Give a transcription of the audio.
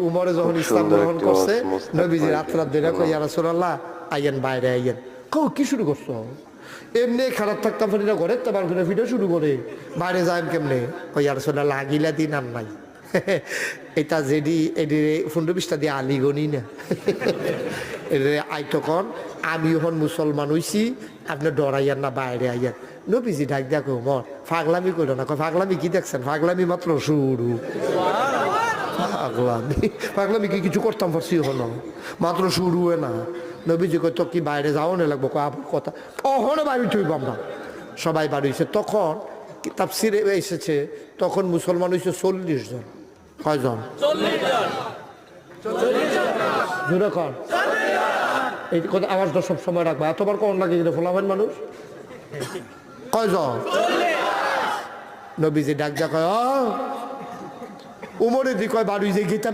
উমরে যখন ইসলাম গ্রহণ করছে নবীজি রাত ধরে কই ইয়া রাসূলুল্লাহ আইয়েন বাইরে আইয়েন। কও কি শুরু করছো? এমনি খারাপ থাকতাম পারি না, ঘরে তোমার ঘরে ভিডিও শুরু করে বাইরে যাইম কেমনে? কই ইয়া রাসূলুল্লাহ লাগিলা দিন আর নাই। এটা যেডি এডি 15-20টা দিয়ে আলিগনি না। এরে আইতকন আমি এখন মুসলমান হইছি, আপনি ডরাইয়ান না বাইরে আইয়েন। নবীজি ডাক দেখো উমর পাগলামি করো না। কয় পাগলামি কি দেখছেন? পাগলামি মাত্র শুরু। পাগলামি কি কিছু করতাম পারছি হলো মাত্র শুরু হয় না। নবীজি কই তো কি বাইরে যাও না লাগবো আবার কথা কখনো বাড়ি থইব আমরা সবাই বাড়ি হয়েছে। তখন তাফসিরে এসেছে তখন মুসলমান হয়েছে 40 জন। কয়জন? 40 জন। এই কথা আওয়াজটা সব সময় রাখবা, এতবার কখন লাগে ফোলাবেন মানুষ। কয়জন? নবীজি ডাক যা কয় উমরে দি কয় বাড়ি যে গীতা